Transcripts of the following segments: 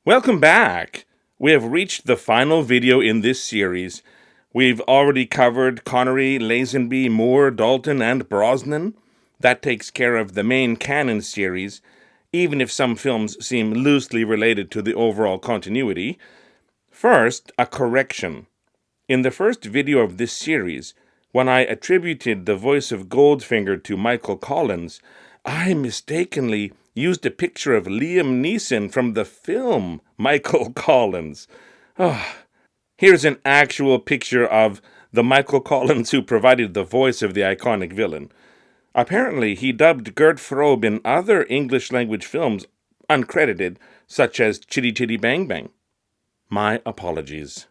Welcome back! We have reached the final video in this series. We've already covered Connery, Lazenby, Moore, Dalton, and Brosnan. That takes care of the main canon series, even if some films seem loosely related to the overall continuity. First, a correction. In the first video of this series, when I attributed the voice of Goldfinger to Michael Collins, I mistakenly used a picture of Liam Neeson from the film Michael Collins. Here's an actual picture of the Michael Collins who provided the voice of the iconic villain. Apparently, he dubbed Gert Frobe in other English-language films, uncredited, such as Chitty Chitty Bang Bang. My apologies.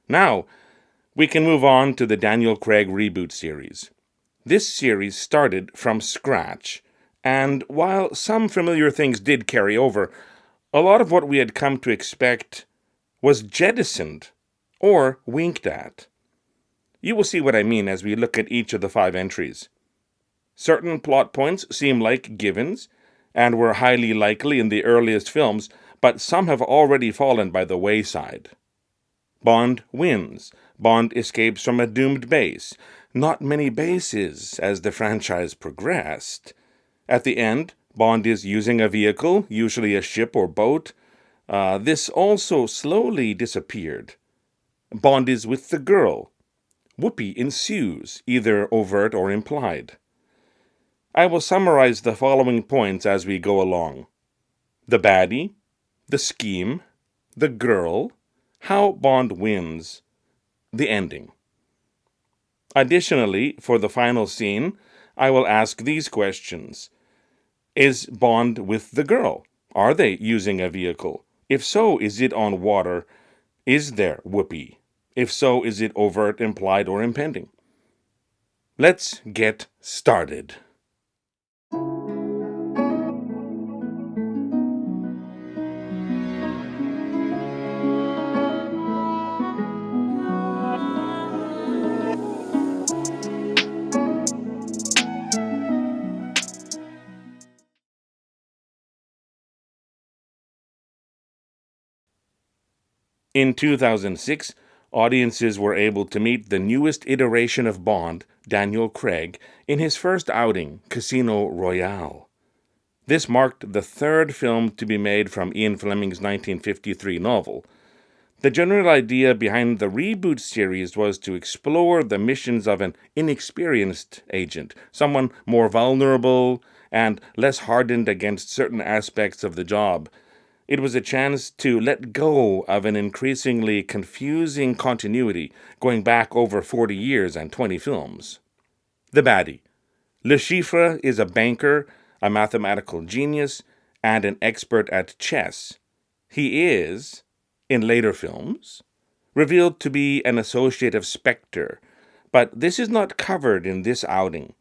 Now, we can move on to the Daniel Craig reboot series. This series started from scratch, and while some familiar things did carry over, a lot of what we had come to expect was jettisoned or winked at. You will see what I mean as we look at each of the 5 entries. Certain plot points seem like givens, and were highly likely in the earliest films, but some have already fallen by the wayside. Bond wins. Bond escapes from a doomed base. Not many bases as the franchise progressed. At the end, Bond is using a vehicle, usually a ship or boat. This also slowly disappeared. Bond is with the girl. Whoopee ensues, either overt or implied. I will summarize the following points as we go along. The baddie, the scheme, the girl, how Bond wins, the ending. Additionally, for the final scene, I will ask these questions. Is Bond with the girl? Are they using a vehicle? If so, is it on water? Is there whoopee? If so, is it overt, implied, or impending? Let's get started. In 2006, audiences were able to meet the newest iteration of Bond, Daniel Craig, in his first outing, Casino Royale. This marked the 3rd film to be made from Ian Fleming's 1953 novel. The general idea behind the reboot series was to explore the missions of an inexperienced agent, someone more vulnerable and less hardened against certain aspects of the job. It was a chance to let go of an increasingly confusing continuity going back over 40 years and 20 films. The baddie. Le Chiffre is a banker, a mathematical genius, and an expert at chess. He is, in later films, revealed to be an associate of Spectre, but this is not covered in this outing.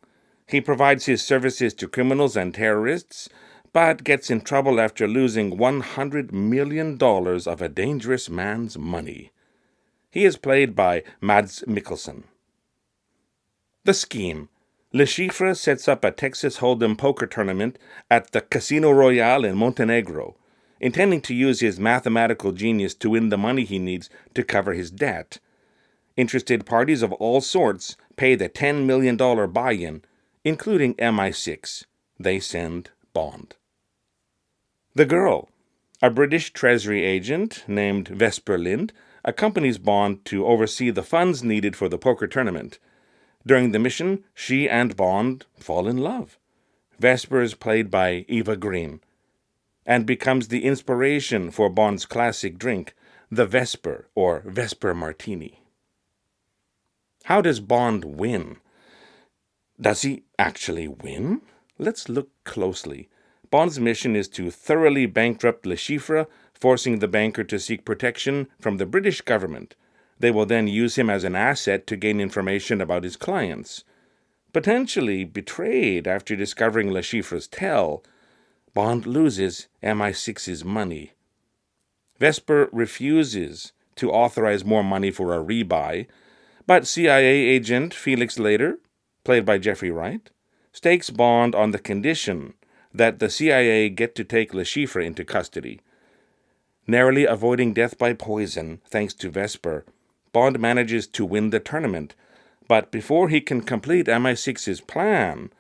He provides his services to criminals and terrorists, but gets in trouble after losing $100 million of a dangerous man's money. He is played by Mads Mikkelsen. The scheme. Le Chiffre sets up a Texas Hold'em poker tournament at the Casino Royale in Montenegro, intending to use his mathematical genius to win the money he needs to cover his debt. Interested parties of all sorts pay the $10 million buy-in, including MI6. They send Bond. The girl. A British Treasury agent named Vesper Lind accompanies Bond to oversee the funds needed for the poker tournament. During the mission, she and Bond fall in love. Vesper is played by Eva Green and becomes the inspiration for Bond's classic drink, the Vesper or Vesper Martini. How does Bond win? Does he actually win? Let's look closely. Bond's mission is to thoroughly bankrupt Le Chiffre, forcing the banker to seek protection from the British government. They will then use him as an asset to gain information about his clients. Potentially betrayed after discovering Le Chiffre's tell, Bond loses MI6's money. Vesper refuses to authorize more money for a rebuy, but CIA agent Felix Leiter, played by Jeffrey Wright, stakes Bond on the condition that the CIA get to take Le Chiffre into custody. Narrowly avoiding death by poison thanks to Vesper, Bond manages to win the tournament. But before he can complete MI6's plan,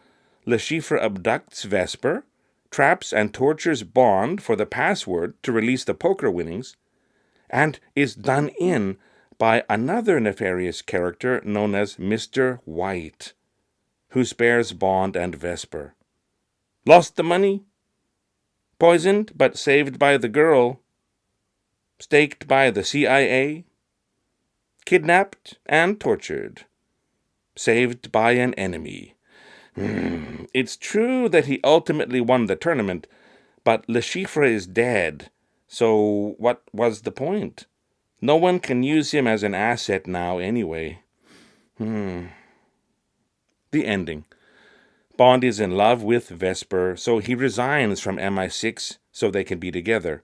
Le Chiffre abducts Vesper, traps and tortures Bond for the password to release the poker winnings, and is done in by another nefarious character known as Mr. White, who spares Bond and Vesper. Lost the money? Poisoned but saved by the girl? Staked by the CIA? Kidnapped and tortured? Saved by an enemy? It's true that he ultimately won the tournament, but Le Chiffre is dead, so what was the point? No one can use him as an asset now anyway. The ending. Bond is in love with Vesper, so he resigns from MI6 so they can be together.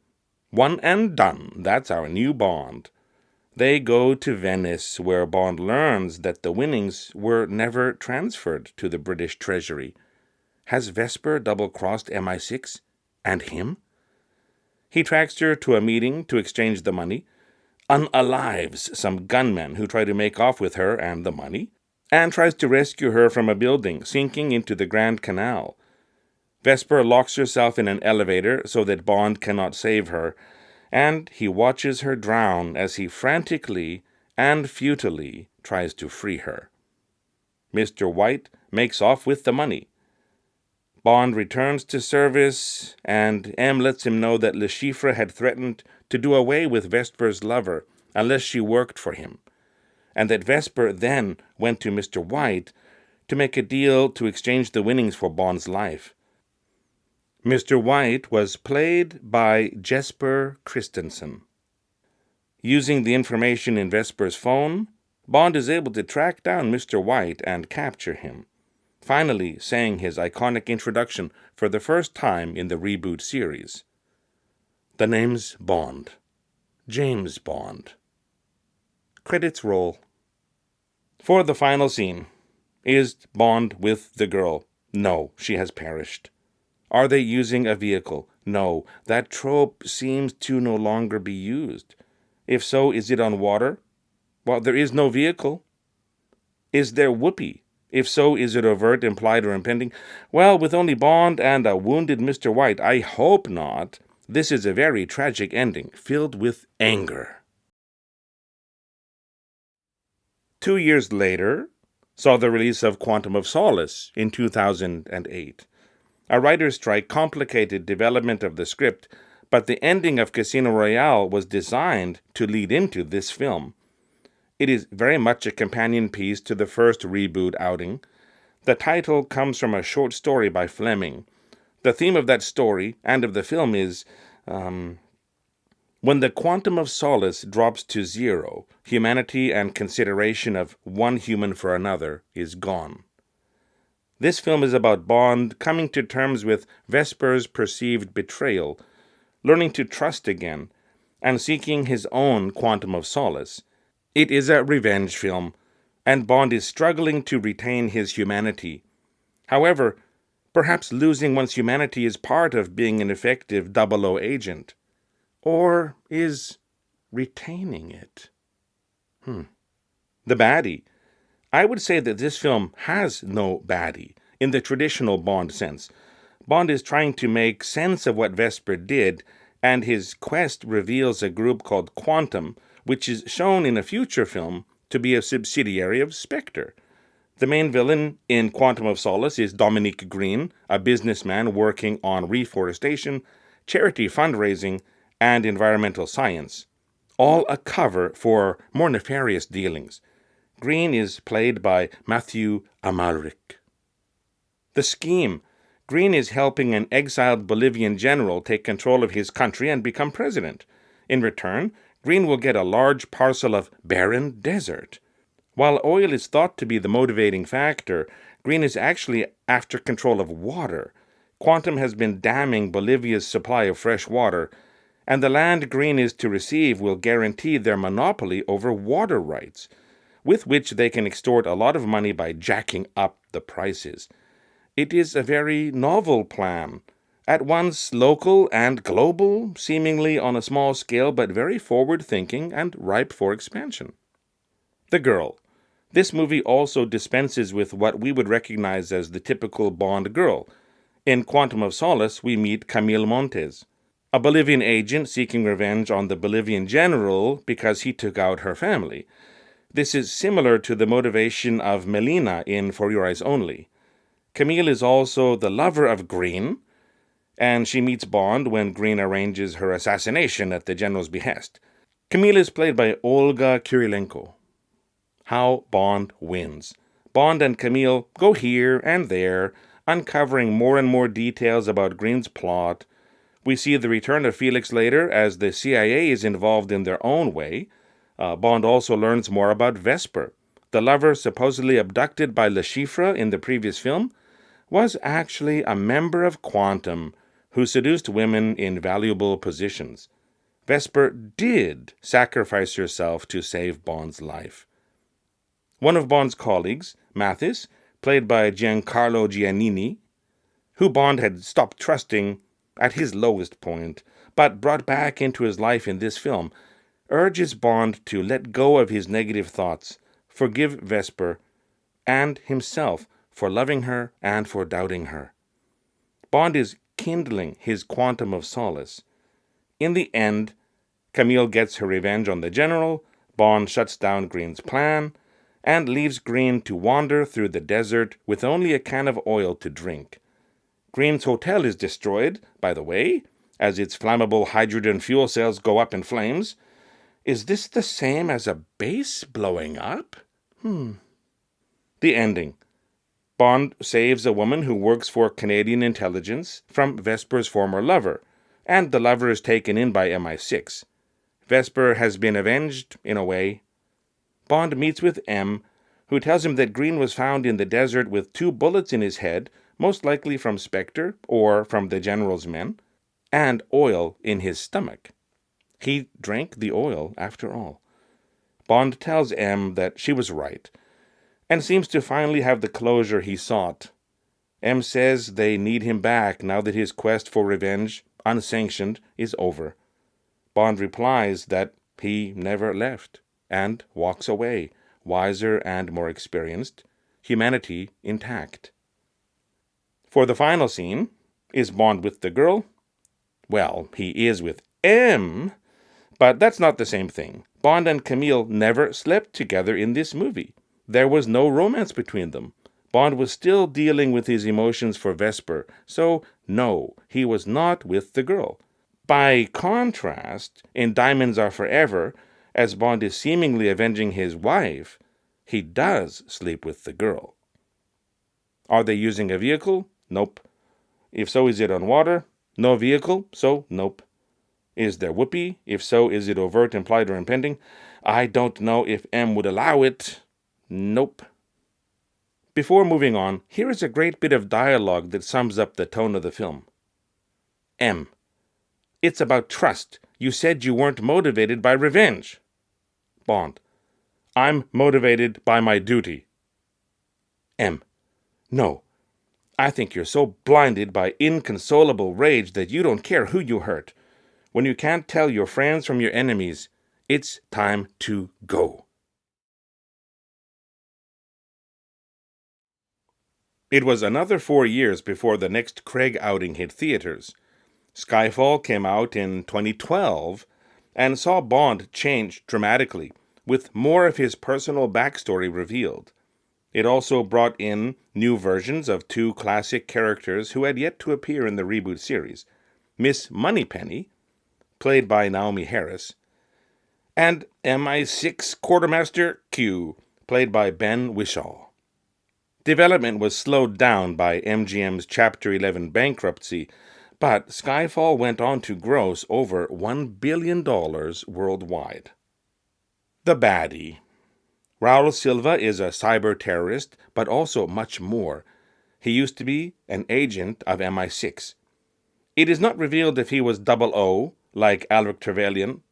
One and done. That's our new Bond. They go to Venice, where Bond learns that the winnings were never transferred to the British Treasury. Has Vesper double-crossed MI6 and him? He tracks her to a meeting to exchange the money, unalives some gunmen who try to make off with her and the money, and tries to rescue her from a building sinking into the Grand Canal. Vesper locks herself in an elevator so that Bond cannot save her, and he watches her drown as he frantically and futilely tries to free her. Mr. White makes off with the money. Bond returns to service, and M lets him know that Le Chiffre had threatened to do away with Vesper's lover unless she worked for him, and that Vesper then went to Mr. White to make a deal to exchange the winnings for Bond's life. Mr. White was played by Jesper Christensen. Using the information in Vesper's phone, Bond is able to track down Mr. White and capture him, finally saying his iconic introduction for the first time in the reboot series. The name's Bond. James Bond. Credits roll. For the final scene, is Bond with the girl? No, she has perished. Are they using a vehicle? No, that trope seems to no longer be used. If so, is it on water? Well, there is no vehicle. Is there whoopee? If so, is it overt, implied, or impending? Well, with only Bond and a wounded Mr. White, I hope not. This is a very tragic ending, filled with anger. 2 years later, saw the release of Quantum of Solace in 2008. A writer's strike complicated development of the script, but the ending of Casino Royale was designed to lead into this film. It is very much a companion piece to the first reboot outing. The title comes from a short story by Fleming. The theme of that story and of the film is, when the quantum of solace drops to zero, humanity and consideration of one human for another is gone. This film is about Bond coming to terms with Vesper's perceived betrayal, learning to trust again, and seeking his own quantum of solace. It is a revenge film, and Bond is struggling to retain his humanity. However, perhaps losing one's humanity is part of being an effective 00 agent. Or is retaining it? The baddie. I would say that this film has no baddie, in the traditional Bond sense. Bond is trying to make sense of what Vesper did, and his quest reveals a group called Quantum, which is shown in a future film to be a subsidiary of Spectre. The main villain in Quantum of Solace is Dominique Green, a businessman working on reforestation, charity fundraising, and environmental science, all a cover for more nefarious dealings. Green is played by Matthew Amalric. The scheme. Green is helping an exiled Bolivian general take control of his country and become president. In return, Green will get a large parcel of barren desert. While oil is thought to be the motivating factor, Green is actually after control of water. Quantum has been damming Bolivia's supply of fresh water, and the land Green is to receive will guarantee their monopoly over water rights, with which they can extort a lot of money by jacking up the prices. It is a very novel plan, At once local and global, seemingly on a small scale, but very forward-thinking and ripe for expansion. The girl. This movie also dispenses with what we would recognize as the typical Bond girl. In Quantum of Solace, we meet Camille Montes, a Bolivian agent seeking revenge on the Bolivian general because he took out her family. This is similar to the motivation of Melina in For Your Eyes Only. Camille is also the lover of Green, and she meets Bond when Green arranges her assassination at the general's behest. Camille is played by Olga Kurilenko. How Bond wins. Bond and Camille go here and there, uncovering more and more details about Green's plot. We see the return of Felix later as the CIA is involved in their own way. Bond also learns more about Vesper. The lover supposedly abducted by Le Chiffre in the previous film was actually a member of Quantum who seduced women in valuable positions. Vesper did sacrifice herself to save Bond's life. One of Bond's colleagues, Mathis, played by Giancarlo Giannini, who Bond had stopped trusting at his lowest point, but brought back into his life in this film, urges Bond to let go of his negative thoughts, forgive Vesper, and himself for loving her and for doubting her. Bond is kindling his quantum of solace. In the end, Camille gets her revenge on the general, Bond shuts down Green's plan, and leaves Green to wander through the desert with only a can of oil to drink. Green's hotel is destroyed, by the way, as its flammable hydrogen fuel cells go up in flames. Is this the same as a base blowing up? The ending. Bond saves a woman who works for Canadian intelligence from Vesper's former lover, and the lover is taken in by MI6. Vesper has been avenged, in a way. Bond meets with M, who tells him that Green was found in the desert with 2 bullets in his head, most likely from Spectre or from the General's men, and oil in his stomach. He drank the oil, after all. Bond tells M that she was right, and seems to finally have the closure he sought. M says they need him back now that his quest for revenge, unsanctioned, is over. Bond replies that he never left, and walks away, wiser and more experienced, humanity intact. For the final scene, is Bond with the girl? Well, he is with M, but that's not the same thing. Bond and Camille never slept together in this movie. There was no romance between them. Bond was still dealing with his emotions for Vesper, so no, he was not with the girl. By contrast, in Diamonds Are Forever, as Bond is seemingly avenging his wife, he does sleep with the girl. Are they using a vehicle? Nope. If so, is it on water? No vehicle, so nope. Is there whoopee? If so, is it overt, implied, or impending? I don't know if M would allow it. Nope. Before moving on, here is a great bit of dialogue that sums up the tone of the film. M. It's about trust. You said you weren't motivated by revenge. Bond. I'm motivated by my duty. M. No. I think you're so blinded by inconsolable rage that you don't care who you hurt. When you can't tell your friends from your enemies, it's time to go. It was another 4 years before the next Craig outing hit theaters. Skyfall came out in 2012 and saw Bond change dramatically, with more of his personal backstory revealed. It also brought in new versions of 2 classic characters who had yet to appear in the reboot series, Miss Moneypenny, played by Naomi Harris, and MI6 Quartermaster Q, played by Ben Whishaw. Development was slowed down by MGM's Chapter 11 bankruptcy, but Skyfall went on to gross over $1 billion worldwide. The baddie. Raul Silva is a cyber terrorist, but also much more. He used to be an agent of MI6. It is not revealed if he was 00, like Alric Trevelyan,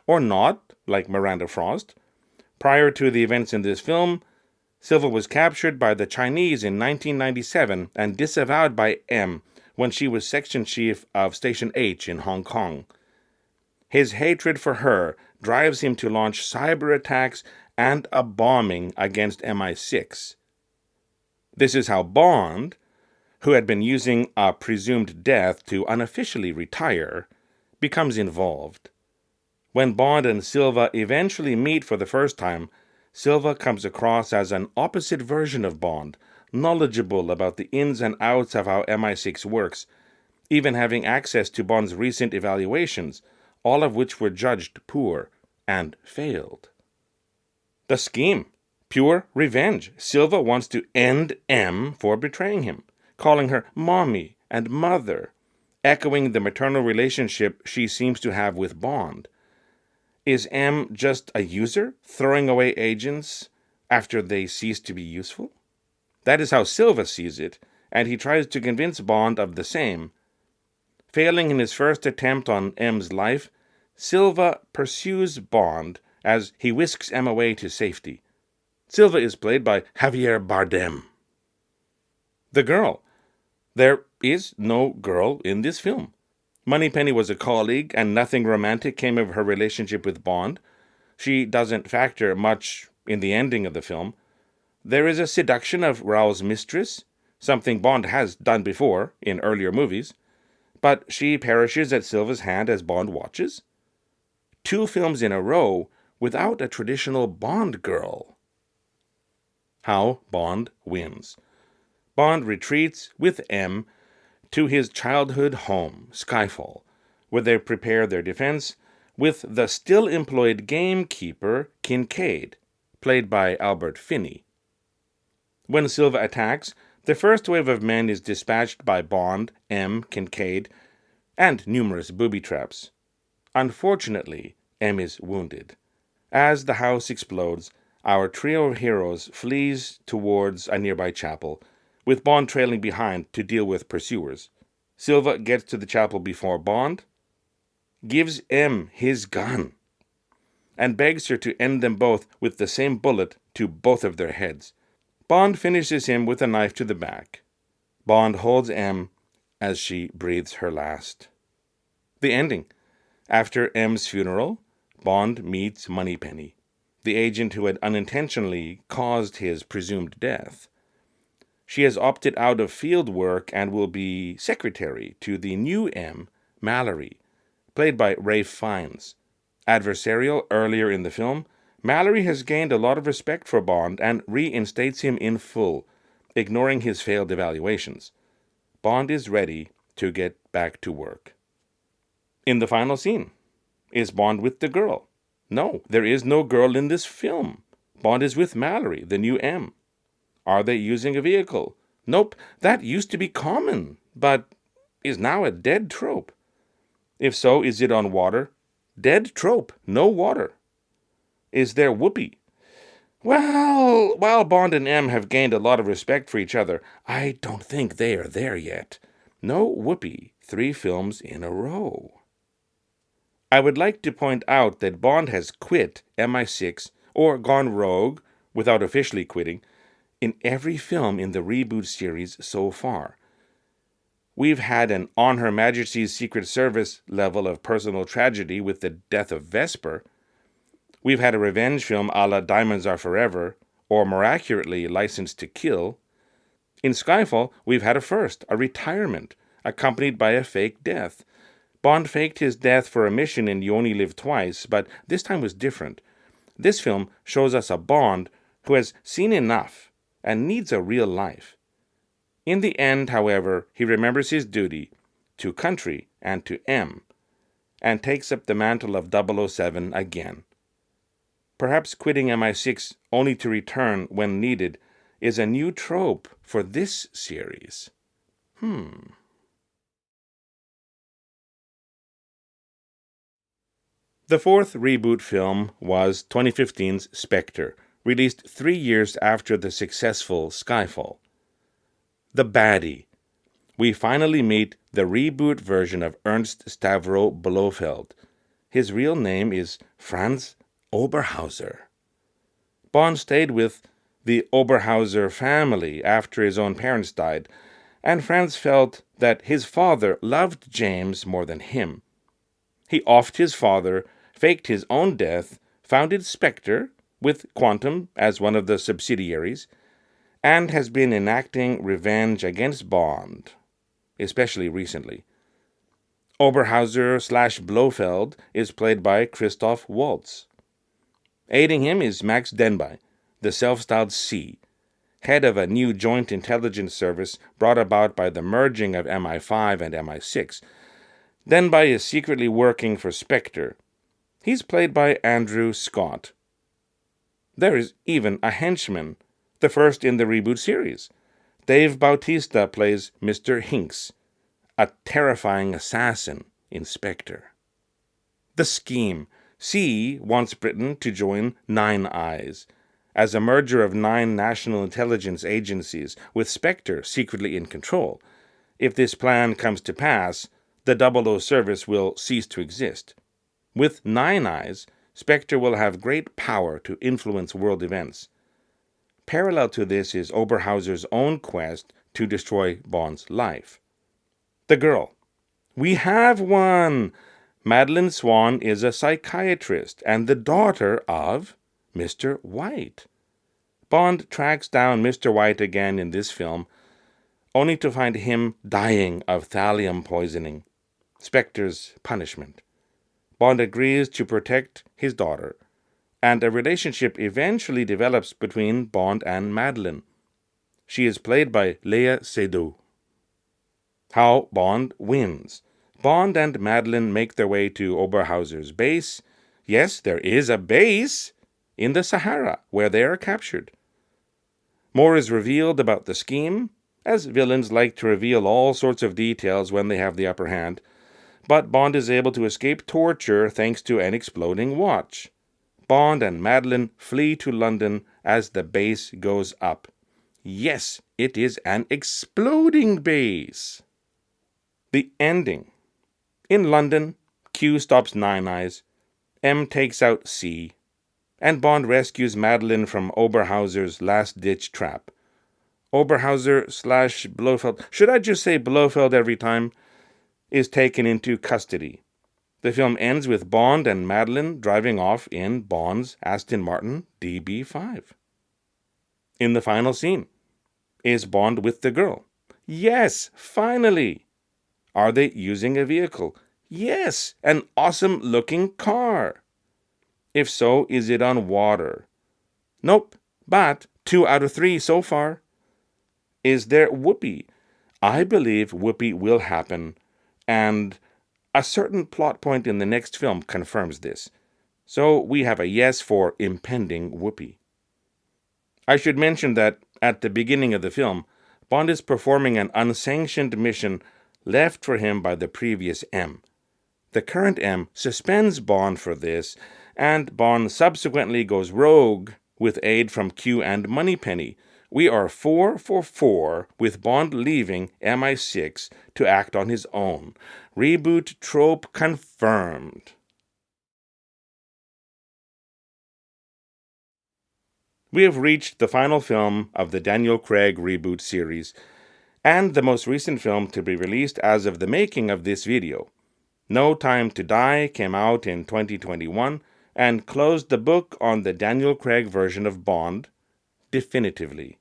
or not, like Miranda Frost. Prior to the events in this film, Silva was captured by the Chinese in 1997 and disavowed by M when she was section chief of Station H in Hong Kong. His hatred for her drives him to launch cyber attacks and a bombing against MI6. This is how Bond, who had been using a presumed death to unofficially retire, becomes involved. When Bond and Silva eventually meet for the first time, Silva comes across as an opposite version of Bond, knowledgeable about the ins and outs of how MI6 works, even having access to Bond's recent evaluations, all of which were judged poor and failed. The scheme: pure revenge. Silva wants to end M for betraying him, calling her mommy and mother, echoing the maternal relationship she seems to have with Bond. Is M just a user, throwing away agents after they cease to be useful? That is how Silva sees it, and he tries to convince Bond of the same. Failing in his first attempt on M's life, Silva pursues Bond as he whisks M away to safety. Silva is played by Javier Bardem. The girl. There is no girl in this film. Moneypenny was a colleague, and nothing romantic came of her relationship with Bond. She doesn't factor much in the ending of the film. There is a seduction of Raoul's mistress, something Bond has done before in earlier movies, but she perishes at Silva's hand as Bond watches. 2 films in a row without a traditional Bond girl. How Bond wins. Bond retreats with M to his childhood home, Skyfall, where they prepare their defense with the still-employed gamekeeper Kincaid, played by Albert Finney. When Silva attacks, the first wave of men is dispatched by Bond, M, Kincaid, and numerous booby traps. Unfortunately, M is wounded. As the house explodes, our trio of heroes flees towards a nearby chapel, with Bond trailing behind to deal with pursuers. Silva gets to the chapel before Bond, gives M his gun, and begs her to end them both with the same bullet to both of their heads. Bond finishes him with a knife to the back. Bond holds M as she breathes her last. The ending. After M's funeral, Bond meets Moneypenny, the agent who had unintentionally caused his presumed death. She has opted out of field work and will be secretary to the new M, Mallory, played by Ralph Fiennes. Adversarial earlier in the film, Mallory has gained a lot of respect for Bond and reinstates him in full, ignoring his failed evaluations. Bond is ready to get back to work. In the final scene, is Bond with the girl? No, there is no girl in this film. Bond is with Mallory, the new M. Are they using a vehicle? Nope, that used to be common, but is now a dead trope. If so, is it on water? Dead trope, no water. Is there whoopee? Well, while Bond and M have gained a lot of respect for each other, I don't think they are there yet. No whoopee, 3 films in a row. I would like to point out that Bond has quit MI6 or gone rogue without officially quitting in every film in the reboot series so far. We've had an On Her Majesty's Secret Service level of personal tragedy with the death of Vesper. We've had a revenge film a la Diamonds Are Forever, or more accurately, License to Kill. In Skyfall, we've had a first, a retirement, accompanied by a fake death. Bond faked his death for a mission in You Only Live Twice, but this time was different. This film shows us a Bond who has seen enough and needs a real life. In the end, however, he remembers his duty to country and to M, and takes up the mantle of 007 again. Perhaps quitting MI6 only to return when needed is a new trope for this series. The 4th reboot film was 2015's Spectre, released 3 years after the successful Skyfall. The Baddie. We finally meet the reboot version of Ernst Stavro Blofeld. His real name is Franz Oberhauser. Bond stayed with the Oberhauser family after his own parents died, and Franz felt that his father loved James more than him. He offed his father, faked his own death, founded Spectre, with Quantum as one of the subsidiaries, and has been enacting revenge against Bond, especially recently. Oberhauser/Blofeld is played by Christoph Waltz. Aiding him is Max Denby, the self-styled C, head of a new joint intelligence service brought about by the merging of MI5 and MI6. Denby is secretly working for Spectre. He's played by Andrew Scott. There is even a henchman, the first in the reboot series. Dave Bautista plays Mr. Hinks, a terrifying assassin in Spectre. The scheme. C wants Britain to join Nine Eyes, as a merger of 9 national intelligence agencies, with Spectre secretly in control. If this plan comes to pass, the 00 service will cease to exist. With 9 Eyes, Spectre will have great power to influence world events. Parallel to this is Oberhauser's own quest to destroy Bond's life. The girl. We have one! Madeleine Swann is a psychiatrist and the daughter of Mr. White. Bond tracks down Mr. White again in this film, only to find him dying of thallium poisoning, Spectre's punishment. Bond agrees to protect his daughter, and a relationship eventually develops between Bond and Madeleine. She is played by Léa Seydoux. How Bond wins. Bond and Madeleine make their way to Oberhauser's base. Yes, there is a base in the Sahara where they are captured. More is revealed about the scheme, as villains like to reveal all sorts of details when they have the upper hand, but Bond is able to escape torture thanks to an exploding watch. Bond and Madeleine flee to London as the base goes up. Yes, it is an exploding base. The ending. In London, Q stops Nine Eyes, M takes out C, and Bond rescues Madeleine from Oberhauser's last-ditch trap. Oberhauser/Blofeld, should I just say Blofeld every time, is taken into custody. The film ends with Bond and Madeleine driving off in Bond's Aston Martin DB5. In the final scene, is Bond with the girl? Yes, finally! Are they using a vehicle? Yes, an awesome-looking car. If so, is it on water? Nope, but 2 out of 3 so far. Is there whoopee? I believe whoopee will happen, and a certain plot point in the next film confirms this. So we have a yes for impending whoopee. I should mention that at the beginning of the film, Bond is performing an unsanctioned mission left for him by the previous M. The current M suspends Bond for this, and Bond subsequently goes rogue with aid from Q and Moneypenny. We are 4 for 4 with Bond leaving MI6 to act on his own. Reboot trope confirmed. We have reached the final film of the Daniel Craig reboot series, and the most recent film to be released as of the making of this video. No Time to Die came out in 2021 and closed the book on the Daniel Craig version of Bond definitively.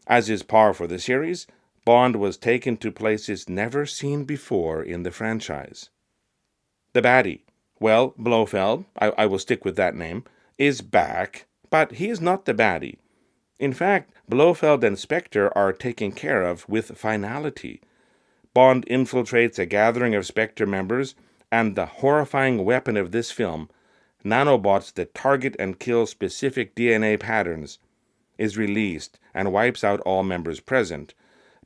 As is par for the series, Bond was taken to places never seen before in the franchise. The baddie, well, Blofeld, I will stick with that name, is back, but he is not the baddie. In fact, Blofeld and Spectre are taken care of with finality. Bond infiltrates a gathering of Spectre members, and the horrifying weapon of this film, nanobots that target and kill specific DNA patterns, is released and wipes out all members present.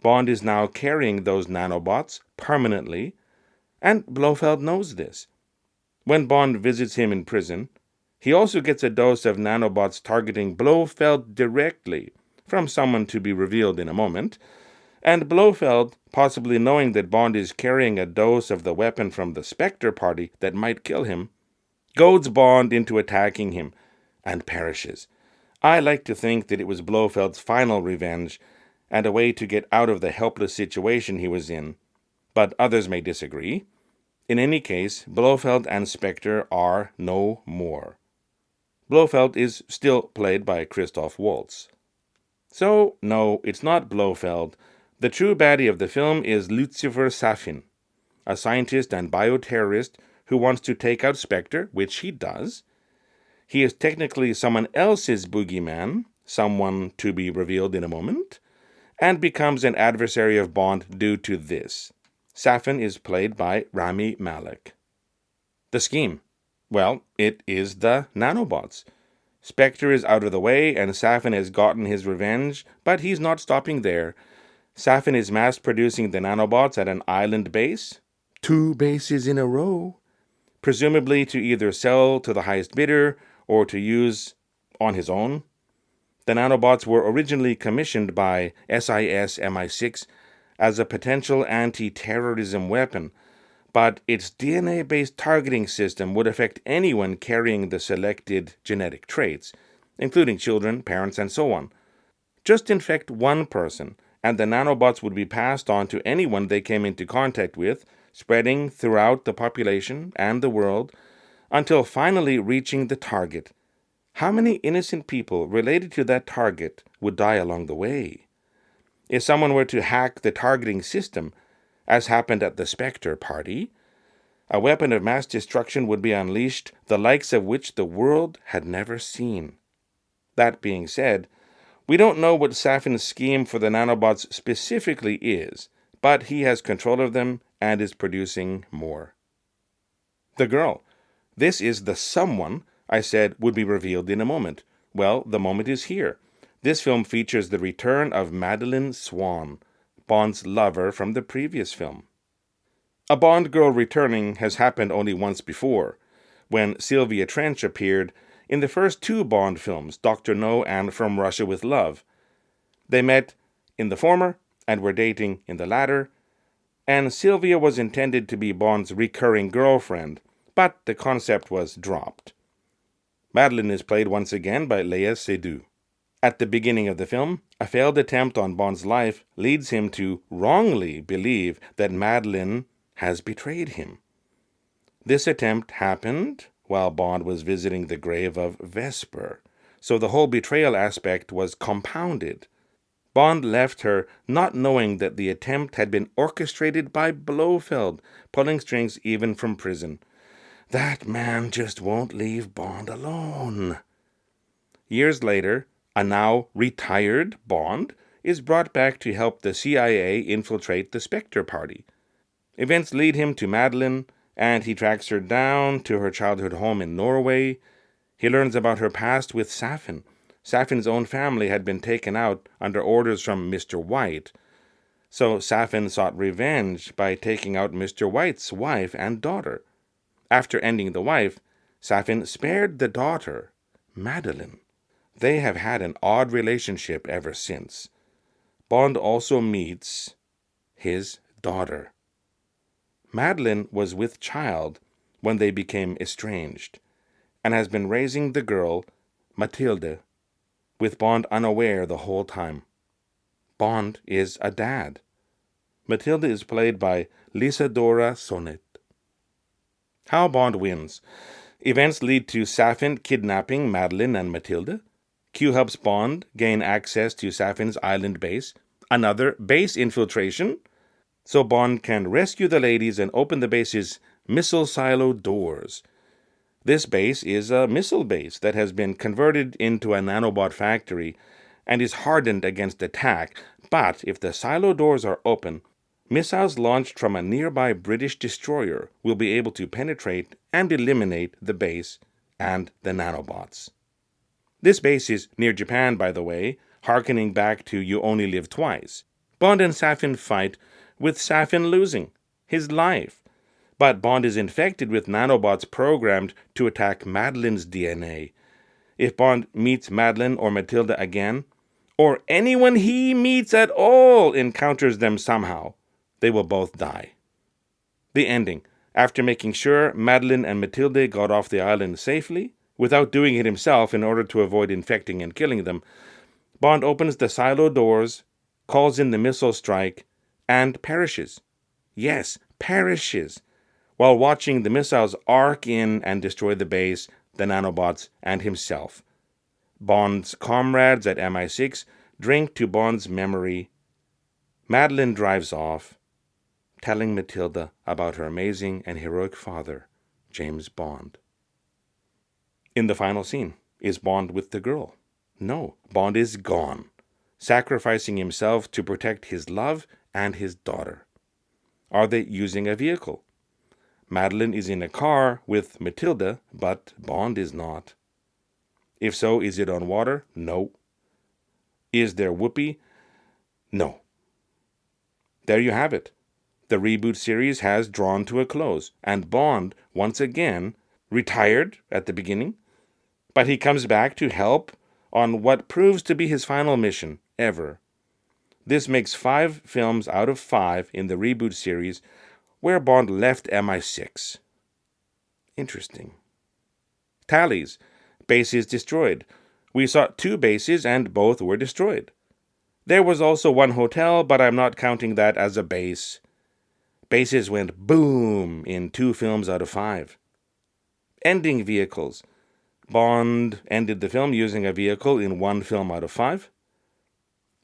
Bond is now carrying those nanobots permanently, and Blofeld knows this. When Bond visits him in prison, he also gets a dose of nanobots targeting Blofeld directly, from someone to be revealed in a moment, and Blofeld, possibly knowing that Bond is carrying a dose of the weapon from the Spectre party that might kill him, goads Bond into attacking him, and perishes. I like to think that it was Blofeld's final revenge, and a way to get out of the helpless situation he was in, but others may disagree. In any case, Blofeld and Spectre are no more. Blofeld is still played by Christoph Waltz. So, no, it's not Blofeld. The true baddie of the film is Lucifer Safin, a scientist and bioterrorist who wants to take out Spectre, which he does. He is technically someone else's boogeyman, someone to be revealed in a moment, and becomes an adversary of Bond due to this. Safin is played by Rami Malek. The scheme? Well, it is the nanobots. Spectre is out of the way, and Safin has gotten his revenge, but he's not stopping there. Safin is mass-producing the nanobots at an island base. 2 bases in a row. Presumably to either sell to the highest bidder or to use on his own. The nanobots were originally commissioned by SIS MI6 as a potential anti-terrorism weapon, but its DNA-based targeting system would affect anyone carrying the selected genetic traits, including children, parents, and so on. Just infect one person, and the nanobots would be passed on to anyone they came into contact with, spreading throughout the population and the world, until finally reaching the target. How many innocent people related to that target would die along the way? If someone were to hack the targeting system, as happened at the Spectre party, a weapon of mass destruction would be unleashed, the likes of which the world had never seen. That being said, we don't know what Safin's scheme for the nanobots specifically is, but he has control of them and is producing more. The girl. This is the someone I said would be revealed in a moment. Well, the moment is here. This film features the return of Madeleine Swann, Bond's lover from the previous film. A Bond girl returning has happened only once before, when Sylvia Trench appeared in the first 2 Bond films, Dr. No and From Russia with Love. They met in the former and were dating in the latter, and Sylvia was intended to be Bond's recurring girlfriend, but the concept was dropped. Madeleine is played once again by Léa Seydoux. At the beginning of the film, a failed attempt on Bond's life leads him to wrongly believe that Madeleine has betrayed him. This attempt happened while Bond was visiting the grave of Vesper, so the whole betrayal aspect was compounded. Bond left her not knowing that the attempt had been orchestrated by Blofeld, pulling strings even from prison. That man just won't leave Bond alone. Years later, a now retired Bond is brought back to help the CIA infiltrate the Spectre party. Events lead him to Madeleine, and he tracks her down to her childhood home in Norway. He learns about her past with Safin. Safin's own family had been taken out under orders from Mr. White, so Safin sought revenge by taking out Mr. White's wife and daughter. After ending the wife, Safin spared the daughter, Madeleine. They have had an odd relationship ever since. Bond also meets his daughter. Madeleine was with child when they became estranged, and has been raising the girl, Mathilde, with Bond unaware the whole time. Bond is a dad. Mathilde is played by Lisadora Sonet. How Bond wins. Events lead to Safin kidnapping Madeleine and Mathilde. Q helps Bond gain access to Safin's island base. Another base infiltration, so Bond can rescue the ladies and open the base's missile silo doors. This base is a missile base that has been converted into a nanobot factory and is hardened against attack, but if the silo doors are open, missiles launched from a nearby British destroyer will be able to penetrate and eliminate the base and the nanobots. This base is near Japan, by the way, harkening back to You Only Live Twice. Bond and Safin fight, with Safin losing his life. But Bond is infected with nanobots programmed to attack Madeleine's DNA. If Bond meets Madeleine or Mathilde again, or anyone he meets at all encounters them somehow, they will both die. The ending. After making sure Madeleine and Mathilde got off the island safely, without doing it himself in order to avoid infecting and killing them, Bond opens the silo doors calls in the missile strike, and perishes. Yes, perishes, while watching the missiles arc in and destroy the base, the nanobots, and himself. Bond's comrades at MI6 drink to Bond's memory. Madeline drives off, telling Matilda about her amazing and heroic father, James Bond. In the final scene, is Bond with the girl? No, Bond is gone, sacrificing himself to protect his love and his daughter. Are they using a vehicle? Madeline is in a car with Matilda, but Bond is not. If so, is it on water? No. Is there whoopee? No. There you have it. The reboot series has drawn to a close, and Bond, once again, retired at the beginning, but he comes back to help on what proves to be his final mission ever. This makes 5 films out of 5 in the reboot series where Bond left MI6. Interesting. Tallies. Bases destroyed. We saw 2 bases and both were destroyed. There was also 1 hotel, but I'm not counting that as a base. Bases went boom in 2 films out of 5. Ending vehicles. Bond ended the film using a vehicle in 1 film out of 5.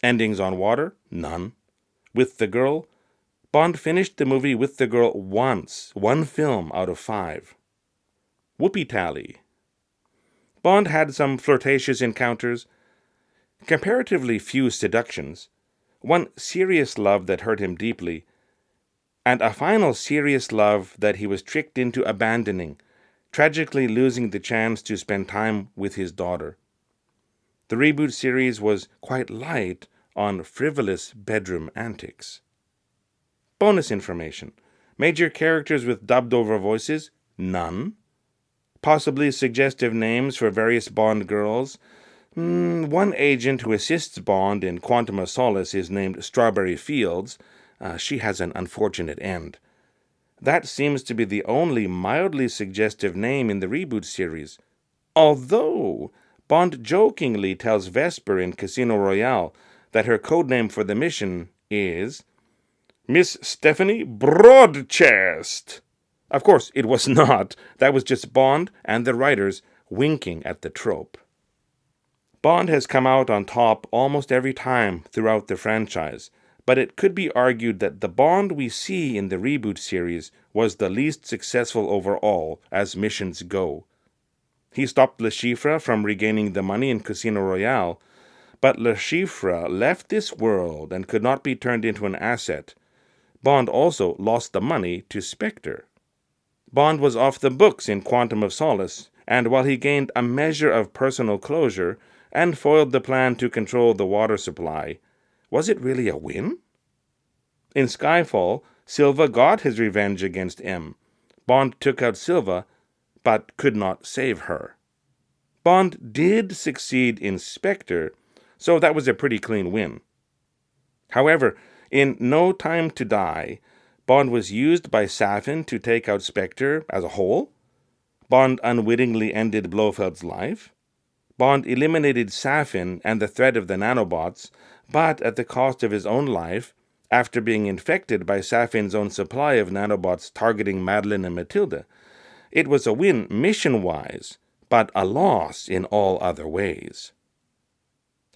Endings on water? None. With the girl? Bond finished the movie with the girl once, 1 film out of 5. Whoopee tally. Bond had some flirtatious encounters, comparatively few seductions, 1 serious love that hurt him deeply, and a final serious love that he was tricked into abandoning, tragically losing the chance to spend time with his daughter. The reboot series was quite light on frivolous bedroom antics. Bonus information. Major characters with dubbed-over voices? None. Possibly suggestive names for various Bond girls? 1 agent who assists Bond in Quantum of Solace is named Strawberry Fields. She has an unfortunate end. That seems to be the only mildly suggestive name in the reboot series. Although Bond jokingly tells Vesper in Casino Royale that her codename for the mission is Miss Stephanie Broadchest. Of course, it was not. That was just Bond and the writers winking at the trope. Bond has come out on top almost every time throughout the franchise, but it could be argued that the Bond we see in the reboot series was the least successful overall as missions go. He stopped Le Chiffre from regaining the money in Casino Royale, but Le Chiffre left this world and could not be turned into an asset. Bond also lost the money to Spectre. Bond was off the books in Quantum of Solace, and while he gained a measure of personal closure and foiled the plan to control the water supply, was it really a win? In Skyfall, Silva got his revenge against M. Bond took out Silva, but could not save her. Bond did succeed in Spectre, so that was a pretty clean win. However, in No Time to Die, Bond was used by Safin to take out Spectre as a whole. Bond unwittingly ended Blofeld's life. Bond eliminated Safin and the threat of the nanobots, but at the cost of his own life, after being infected by Safin's own supply of nanobots targeting Madeline and Matilda. It was a win mission-wise, but a loss in all other ways.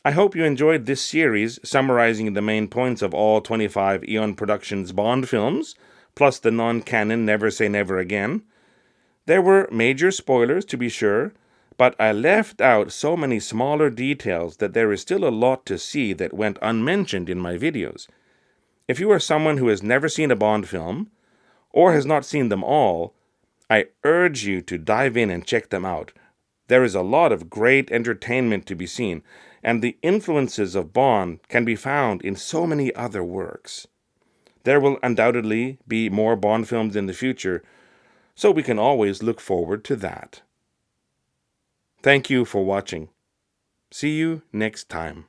I hope you enjoyed this series summarizing the main points of all 25 Eon Productions Bond films, plus the non-canon Never Say Never Again. There were major spoilers, to be sure, but I left out so many smaller details that there is still a lot to see that went unmentioned in my videos. If you are someone who has never seen a Bond film, or has not seen them all, I urge you to dive in and check them out. There is a lot of great entertainment to be seen, and the influences of Bond can be found in so many other works. There will undoubtedly be more Bond films in the future, so we can always look forward to that. Thank you for watching. See you next time.